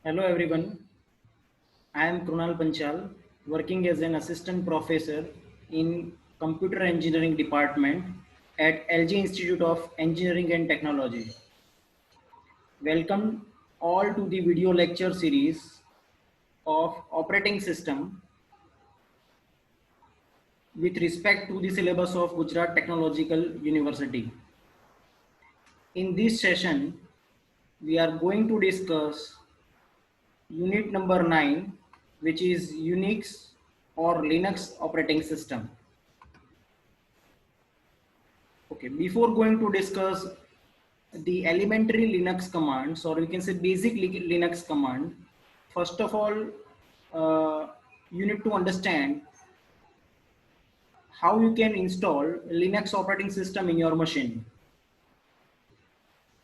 Hello everyone, I am Krunal Panchal, working as an assistant professor in Computer Engineering Department at LG Institute of Engineering and Technology. Welcome all to the video lecture series of operating system with respect to the syllabus of Gujarat Technological University. In this session, we are going to discuss unit number 9, which is Unix or Linux operating system. Okay, before going to discuss the elementary Linux commands, or we can say basic Linux command, first of all, you need to understand how you can install Linux operating system in your machine.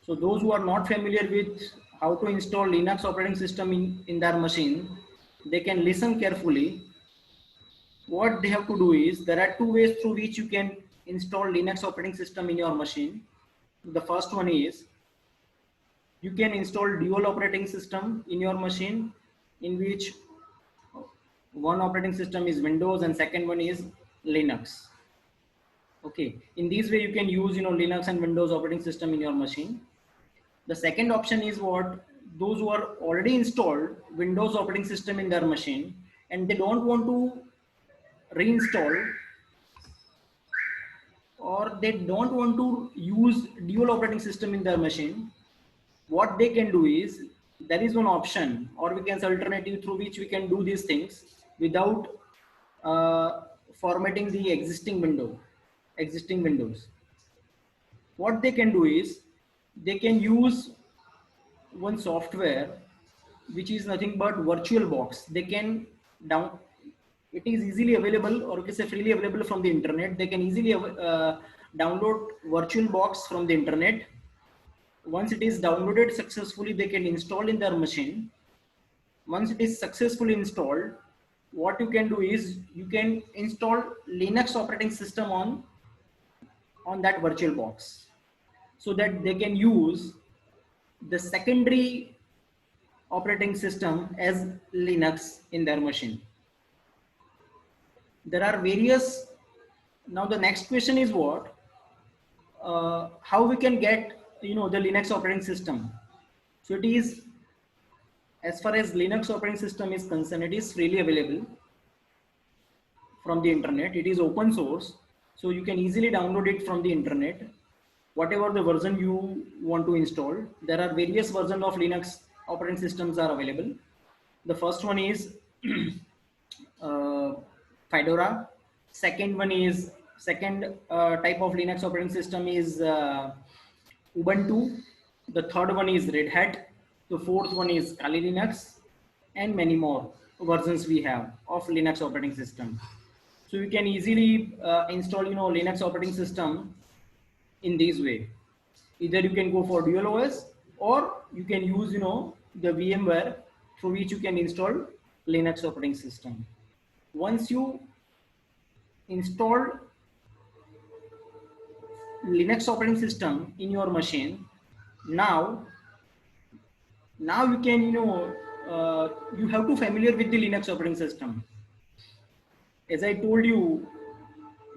So those who are not familiar with how to install Linux operating system in their machine, they can listen carefully. What they have to do is, there are two ways through which you can install Linux operating system in your machine. The first one is, you can install dual operating system in your machine, in which one operating system is Windows and second one is Linux. Okay, in this way you can use Linux and Windows operating system in your machine. The second option is what, those who are already installed Windows operating system in their machine and they don't want to reinstall, or they don't want to use dual operating system in their machine. What they can do is, there is one option, or we can say alternative, through which we can do these things without formatting the existing windows. What they can do is, they can use one software which is nothing but VirtualBox. They can down, it is easily available, or we can say freely available from the internet. They can easily download VirtualBox from the internet. Once it is downloaded successfully, they can install in their machine. Once it is successfully installed, what you can do is, you can install Linux operating system on that VirtualBox, so that they can use the secondary operating system as Linux in their machine. There are various. Now the next question is what, how we can get the Linux operating system. So it is, as far as Linux operating system is concerned, it is freely available from the internet. It is open source, so you can easily download it from the internet, whatever the version you want to install. There are various versions of Linux operating systems are available. The first one is uh, Fedora. Second type of Linux operating system is Ubuntu. The third one is Red Hat. The fourth one is Kali Linux, and many more versions we have of Linux operating system. So you can easily install Linux operating system in this way. Either you can go for dual OS, or you can use the VMware, through which you can install Linux operating system. Once you install Linux operating system in your machine, now you can you have to familiar with the Linux operating system. As I told you,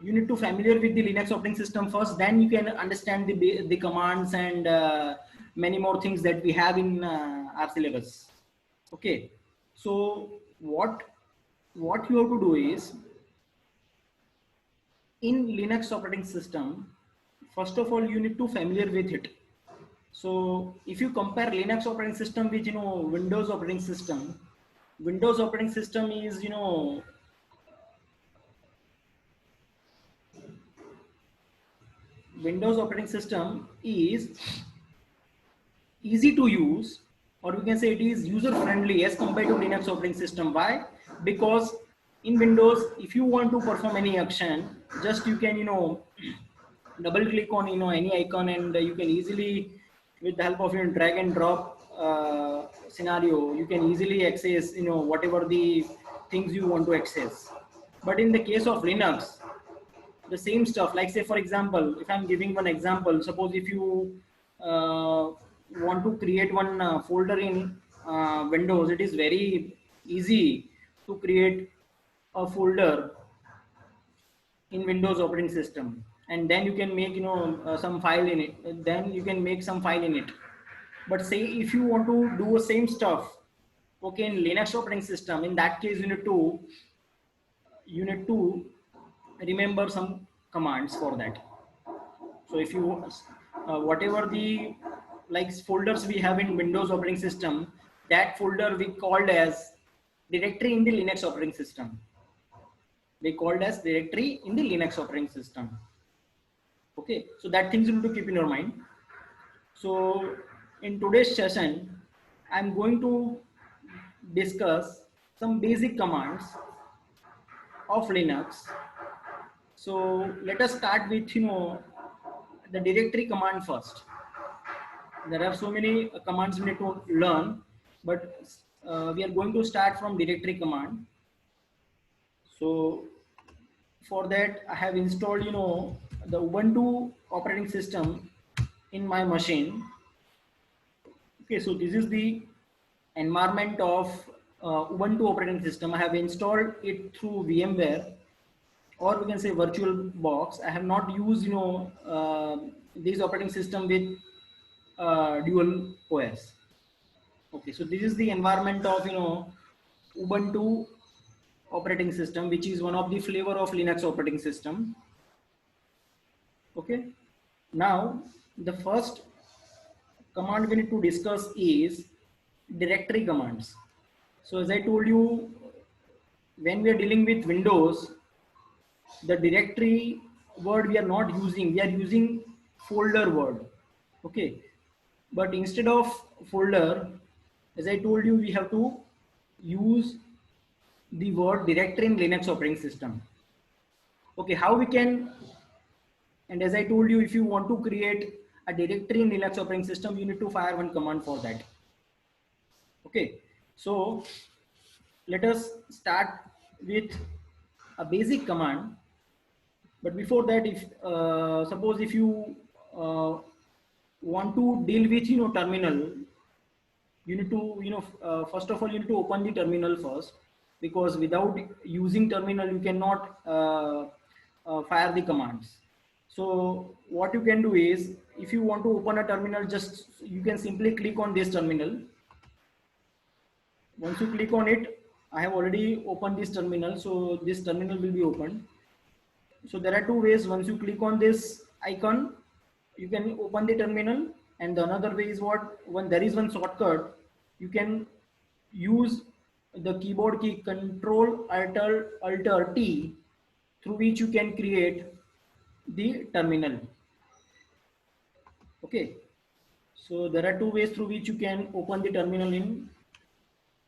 you need to familiar with the Linux operating system first, then you can understand the commands and many more things that we have in our syllabus. Okay, so what you have to do is, in Linux operating system, first of all you need to familiar with it. So if you compare Linux operating system with Windows operating system, Windows operating system is Windows operating system is easy to use, or we can say it is user friendly as compared to Linux operating system. Why? Because in Windows, if you want to perform any action, just you can double click on any icon, and you can easily, with the help of drag and drop scenario, you can easily access whatever the things you want to access. But in the case of Linux, the same stuff, like say for example, if I'm giving one example, suppose if you want to create one folder in Windows, it is very easy to create a folder in Windows operating system, and then you can make some file in it. Then you can make some file in it. But say if you want to do the same stuff, okay, in Linux operating system, in that case you need to remember some commands for that. So if you whatever the like folders we have in Windows operating system, that folder we called as directory in the Linux operating system. We called as directory in the Linux operating system. Okay, so that things you need to keep in your mind. So in today's session, I'm going to discuss some basic commands of Linux. So let us start with the directory command first. There are so many commands we need to learn, but we are going to start from directory command. So for that, I have installed the Ubuntu operating system in my machine. Okay, so this is the environment of Ubuntu operating system. I have installed it through VMware, or we can say VirtualBox. I have not used this operating system with dual OS. Okay, so this is the environment of Ubuntu operating system, which is one of the flavor of Linux operating system. Okay, now the first command we need to discuss is directory commands. So as I told you, when we are dealing with Windows, the directory word we are not using, we are using folder word. Okay, but instead of folder, as I told you, we have to use the word directory in Linux operating system. Okay, how we can, and as I told you, if you want to create a directory in Linux operating system, you need to fire one command for that. Okay, so let us start with a basic command. But before that, if suppose if you want to deal with terminal, you need to first of all you need to open the terminal first, because without using terminal you cannot fire the commands. So what you can do is, if you want to open a terminal, just you can simply click on this terminal. Once you click on it, I have already opened this terminal, so this terminal will be opened. So there are two ways. Once you click on this icon, you can open the terminal, and the another way is when there is one shortcut, you can use the keyboard key Control Alt T, through which you can create the terminal. Okay, so there are two ways through which you can open the terminal in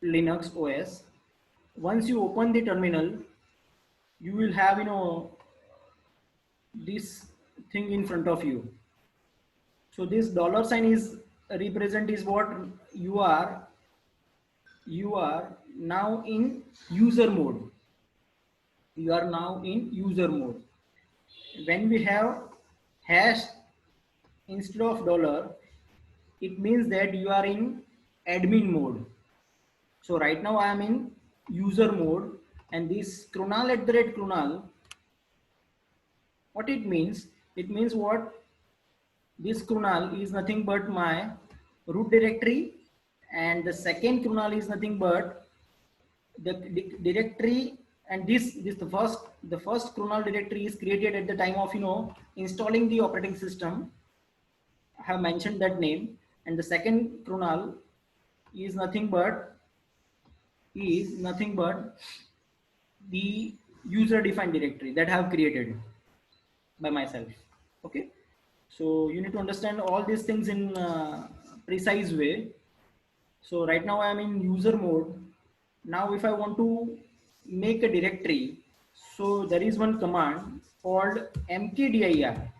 Linux OS. Once you open the terminal, you will have this thing in front of you. So this dollar sign is represent is what you are now in user mode. You are now in user mode. When we have hash instead of dollar, it means that you are in admin mode. So right now I am in user mode, and this Krunal, what it means? It means what? This Krunal is nothing but my root directory, and the second Krunal is nothing but the directory, and the first Krunal directory is created at the time of installing the operating system. I have mentioned that name, and the second Krunal is nothing but the user defined directory that I have created by myself. Okay, so you need to understand all these things in precise way. So right now I am in user mode. Now if I want to make a directory, so there is one command called mkdir.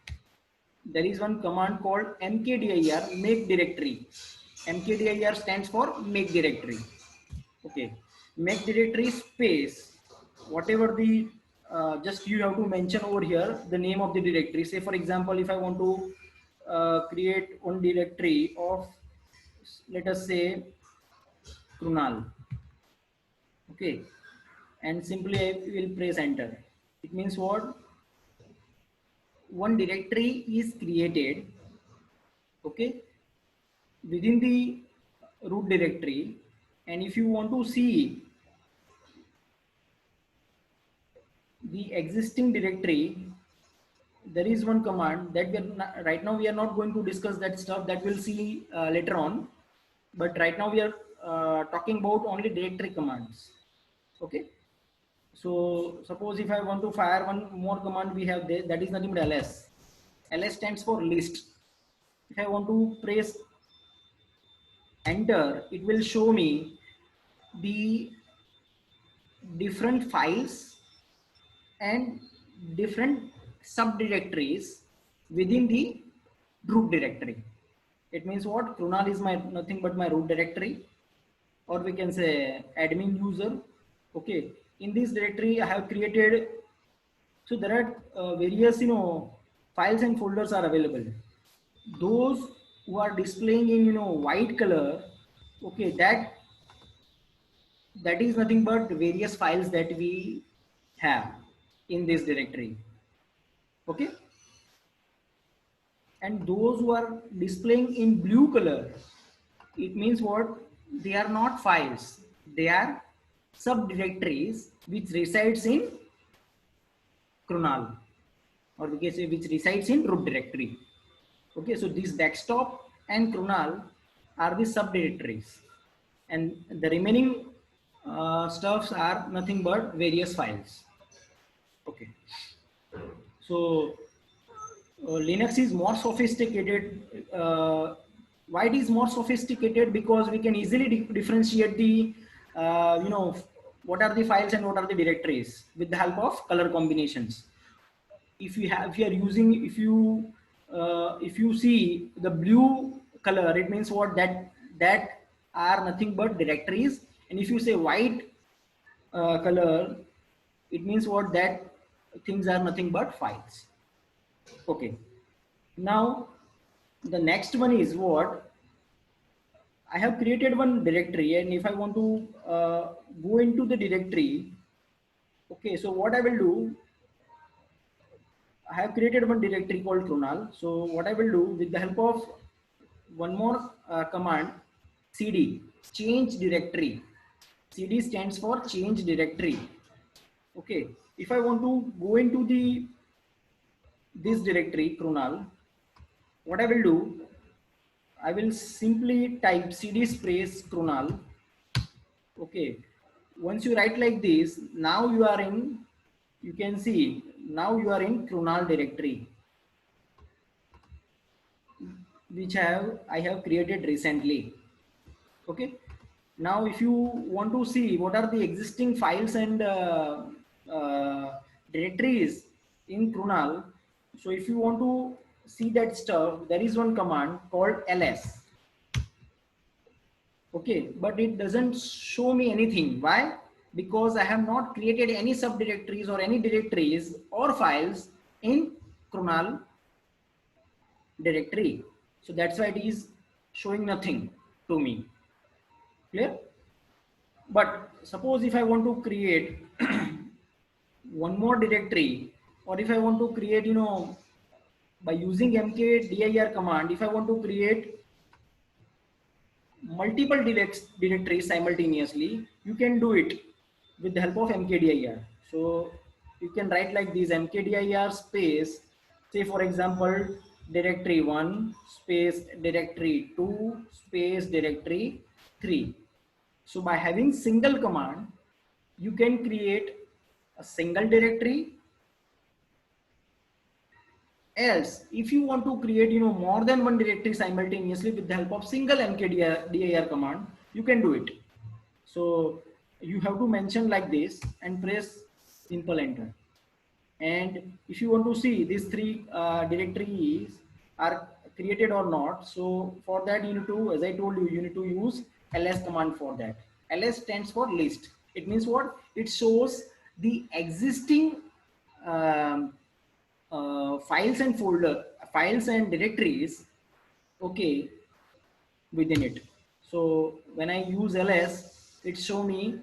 There is one command called mkdir, make directory. Mkdir stands for make directory. Okay, make directory space whatever the just you have to mention over here the name of the directory. Say for example, if I want to create one directory of, let us say, krunal. Okay, and simply I will press enter. It means what? One directory is created, okay, within the root directory, and if you want to see the existing directory, there is one command that right now we are not going to discuss that stuff, that we'll see later on, but right now we are talking about only directory commands. Okay, so suppose if I want to fire one more command we have there, that is nothing but ls. Ls stands for list. If I want to press enter, it will show me the different files and different subdirectories within the root directory. It means what? Krunal is my nothing but my root directory, or we can say admin user. Okay, in this directory I have created, so there are various files and folders are available. Those who are displaying in white color, okay, that is nothing but various files that we have in this directory. Okay, and those who are displaying in blue color, it means what? They are not files, they are subdirectories which resides in krunal, or we can say which resides in root directory. Okay, so this desktop and krunal are the subdirectories, and the remaining stuffs are nothing but various files. Okay, so Linux is more sophisticated. Why it is more sophisticated? Because we can easily differentiate the what are the files and what are the directories with the help of color combinations. If you are using, if you see the blue color, it means what? That are nothing but directories, and if you say white color, it means what? That things are nothing but files. Okay, now the next one is what? I have created one directory, and if I want to go into the directory, okay, so what I will do, I have created one directory called krunal. So what I will do, with the help of one more command, cd, change directory. Cd stands for change directory. Okay, if I want to go into this directory krunal, what I will do, I will simply type cd space krunal. Okay, once you write like this, now you are in, you can see now you are in krunal directory, which I have created recently. Okay, now if you want to see what are the existing files and directories in krunal, so if you want to see that stuff, there is one command called ls. Okay, but it doesn't show me anything. Why? Because I have not created any subdirectories or any directories or files in krunal directory. So that's why it is showing nothing to me. Clear? But suppose if I want to create one more directory, or if I want to create, by using mkdir command, if I want to create multiple directories simultaneously, you can do it with the help of mkdir. So you can write like this: mkdir space, say for example, directory 1 space directory 2 space directory 3. So by having single command, you can create a single directory. Else, if you want to create more than one directory simultaneously with the help of single mkdir command, you can do it. So you have to mention like this and press simple enter. And if you want to see these three directories are created or not, so for that you need to, as I told you, you need to use ls command for that. Ls stands for list. It means what? It shows the existing um, files and directories, okay, within it. So when I use ls, it show me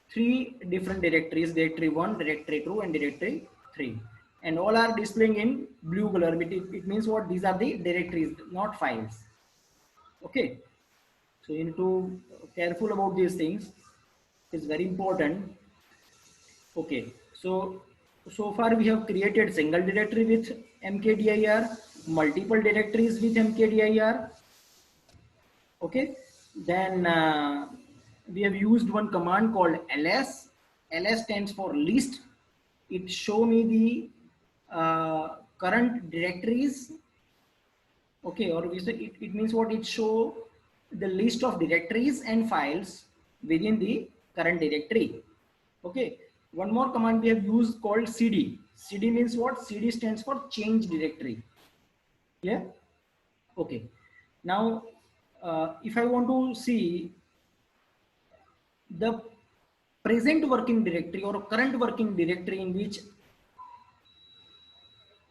three different directories: directory 1, directory 2, and directory 3, and all are displaying in blue color. It means what? These are the directories, not files. Okay, so you need to careful about these things. It's very important. Okay, so far we have created single directory with mkdir, multiple directories with mkdir. Okay, then we have used one command called ls. Ls stands for list. It show me the current directories. Okay, or we say it means what? It show the list of directories and files within the current directory. Okay, one more command we have used called cd. Cd means what? Cd stands for change directory. Yeah. Okay, now if I want to see the present working directory or current working directory in which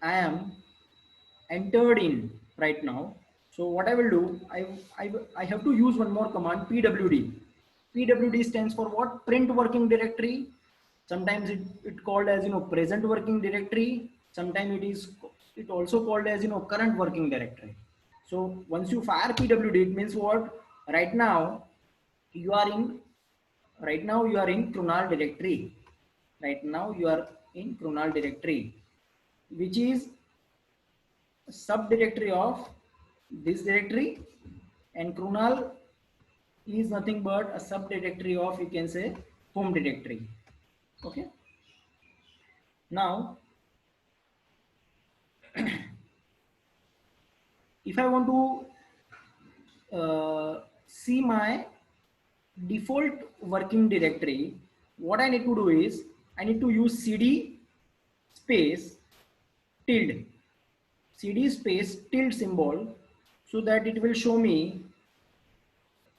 I am entered in right now. So what I will do, I have to use one more command, pwd. Pwd stands for what? Print working directory. Sometimes it called as present working directory. Sometimes it also called as current working directory. So once you fire pwd, it means what? Right now you are in Krunal directory. Right now you are in Krunal directory, which is a subdirectory of this directory, and Krunal is nothing but a subdirectory of, you can say, home directory. Okay. Now, if I want to see my default working directory, what I need to do is I need to use cd space tilde, cd space tilde symbol, so that it will show me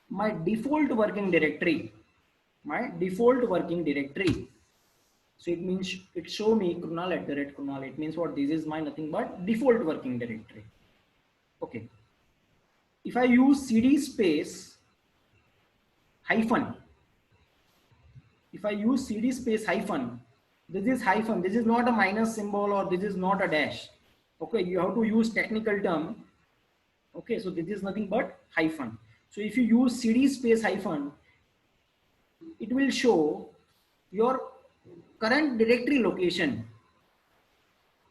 my default working directory. My default working directory. So it means it show me krunal@krunal. It means what? This is my nothing but default working directory. Okay. If I use cd space hyphen, if I use cd space hyphen, this is hyphen. This is not a minus symbol or this is not a dash. Okay, you have to use technical term. Okay, so this is nothing but hyphen. So if you use cd space hyphen, it will show your current directory location.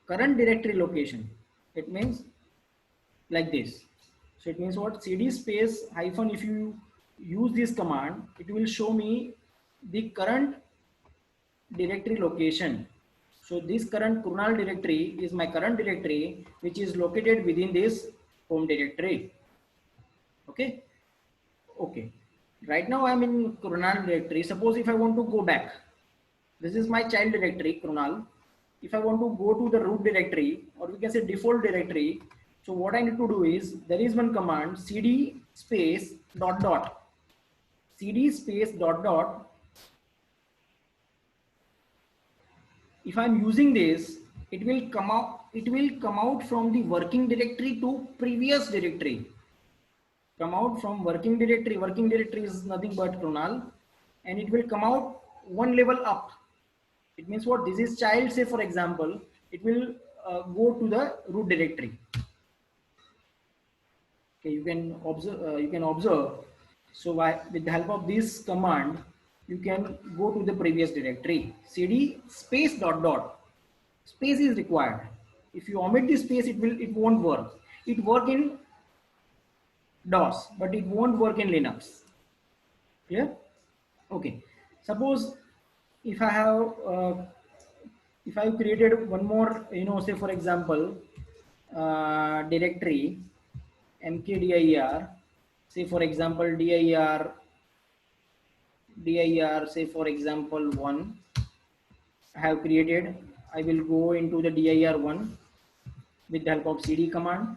Current directory location. It means like this. So it means what? Cd space hyphen, if you use this command, it will show me the current directory location. So this current Krunal directory is my current directory, which is located within this home directory. Okay. Okay. Right now I'm in Krunal directory. Suppose if I want to go back, this is my child directory, Krunal. If I want to go to the root directory, or we can say default directory, so what I need to do is, there is one command, cd space dot dot, cd space dot dot. If I'm using this, it will come out from the working directory to previous directory. Come out from working directory. Working directory is nothing but Krunal, and it will come out one level up. It means what? This is child, say for example, it will go to the root directory. Okay, you can observe. So with the help of this command, you can go to the previous directory. Cd space dot dot. Space is required. If you omit the space, it won't work. It work in DOS, but it won't work in Linux. Clear? Okay. Suppose if I have created one more, say for example, directory mkdir, say for example dir, say for example 1, I have created. I will go into the dir 1 with the help of cd command.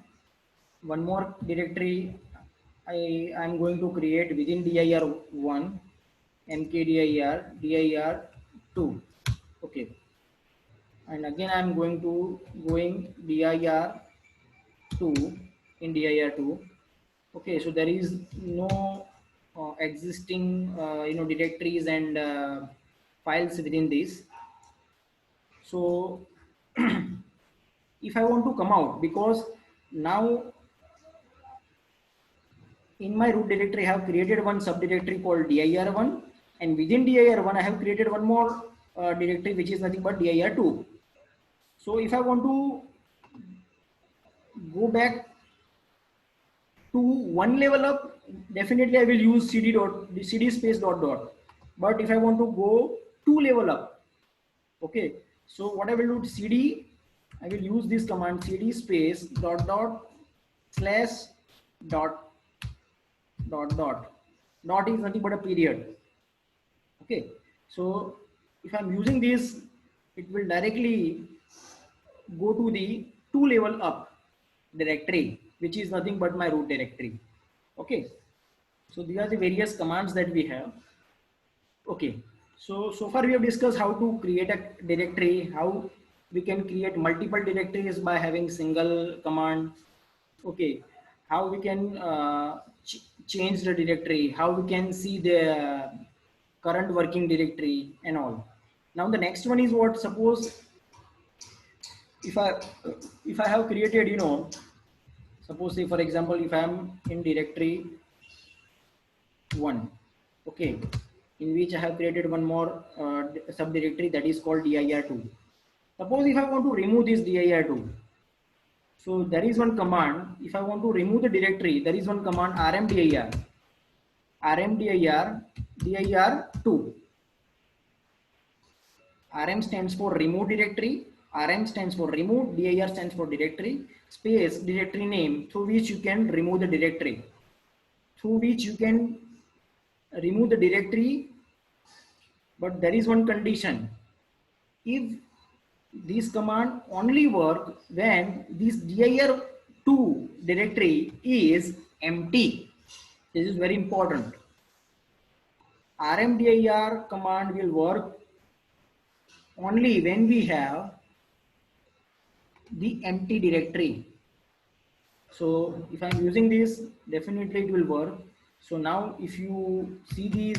One more directory I am going to create within dir 1, mkdir dir 2. Okay, and again I am going dir 2 in dir 2. Okay, so there is no existing directories and files within this. So if I want to come out, because now in my root directory I have created one subdirectory called dir1, and within dir1 I have created one more directory which is nothing but dir2. So if I want to go back to one level up, definitely I will use cd space dot dot. But if I want to go two level up, okay, so what I will do, cd, I will use this command cd space dot dot slash dot dot dot. Dot is nothing but a period. Okay, so if I'm using this, it will directly go to the two level up directory, which is nothing but my root directory. Okay, so these are the various commands that we have. Okay, so far we have discussed how to create a directory, how we can create multiple directories by having single command. Okay, how we can change the directory, how we can see the current working directory and all. Now the next one is what, suppose if I have created, suppose say for example, if I am in directory 1, okay, in which I have created one more subdirectory that is called dir2. Suppose if I want to remove this dir2, so there is one command. If I want to remove the directory, there is one command rmdir, dir2. RM stands for remove directory, RM stands for remove, dir stands for directory, space directory name through which you can remove the directory, through which you can remove the directory. But there is one condition. If this command only work when this dir2 directory is empty. This is very important. rmdir command will work only when we have the empty directory. So if I'm using this, definitely it will work. So now if you see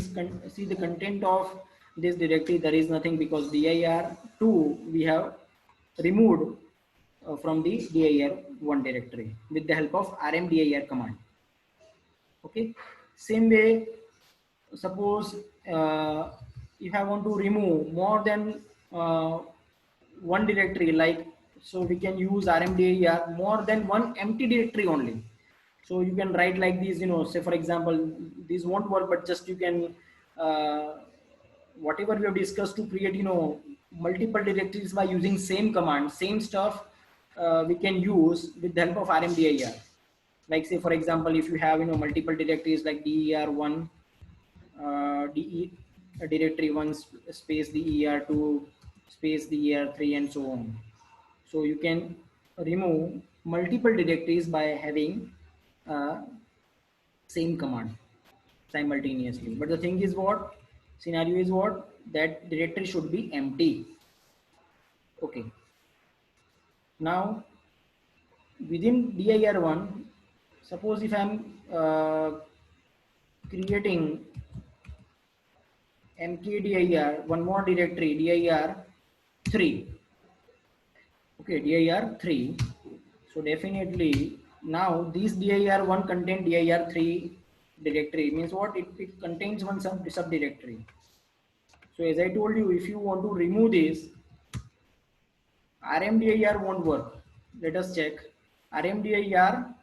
see the content of this directory, there is nothing, because dir2 we have removed from the dir1 directory with the help of rmdir command. Okay, same way, suppose if I want to remove more than one directory, like, so we can use rmdir more than one empty directory only. So you can write like this, say for example, this won't work, but just you can whatever we have discussed to create multiple directories by using same command, same stuff we can use with the help of rmdir. Like say for example, if you have multiple directories like der1, de directory 1 space der2 space der3 and so on. So you can remove multiple directories by having same command simultaneously. But the thing is, what scenario is, what that directory should be empty. Okay, now within dir1, suppose if I'm creating mkdir, one more directory dir3. Okay, dir3. So definitely now this dir1 contain dir3 directory, means what, it contains one subdirectory. So as I told you, if you want to remove this, rmdir won't work. Let us check. rmdir,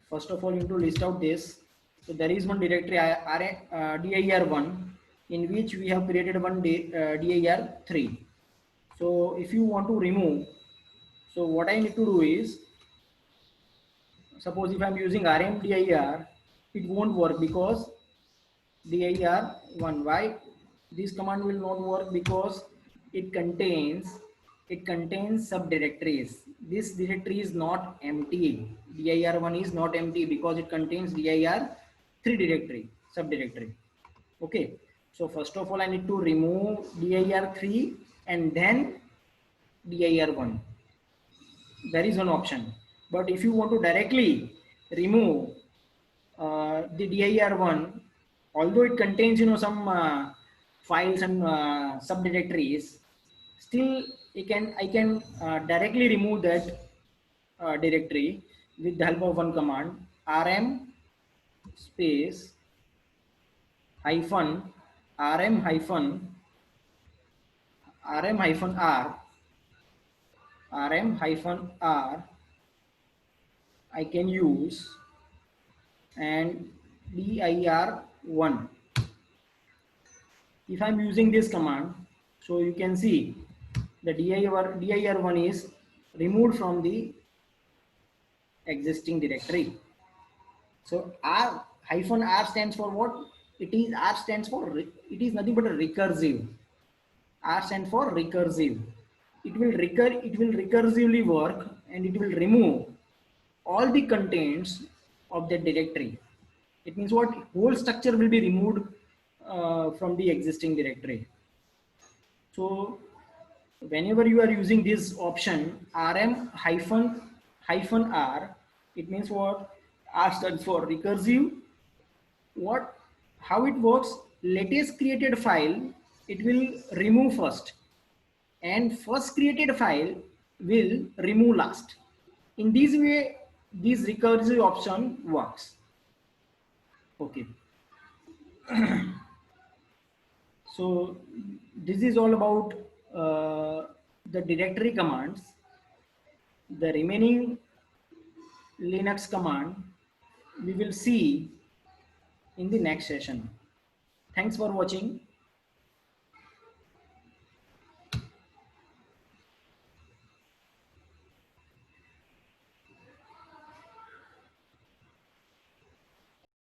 first of all you need to list out this. So there is one directory dir1 in which we have created one dir3. So if you want to remove, so what I need to do is, suppose if I'm using rmdir, it won't work because dir1. Why? This command will not work because it contains subdirectories. This directory is not empty. dir1 is not empty because it contains dir3 directory, subdirectory. Okay. So first of all, I need to remove dir3 and then dir1. There is one option. But if you want to directly remove the dir1, although it contains some files and subdirectories, still I can directly remove that directory with the help of one command, rm space hyphen rm hyphen rm hyphen r I can use, and dir1. If I'm using this command, so you can see the dir1 is removed from the existing directory. So r hyphen r stands for what? R stands for, it is nothing but a recursive. R stands for recursive. It will recursively work, and it will remove all the contents of that directory. It means what? Whole structure will be removed from the existing directory. So whenever you are using this option rm hyphen r, it means what? R stands for recursive. What? How it works? Latest created file it will remove first, and first created file will remove last. In this way, this recursive option works. Okay. So this is all about the directory commands. The remaining Linux command we will see in the next session. Thanks for watching.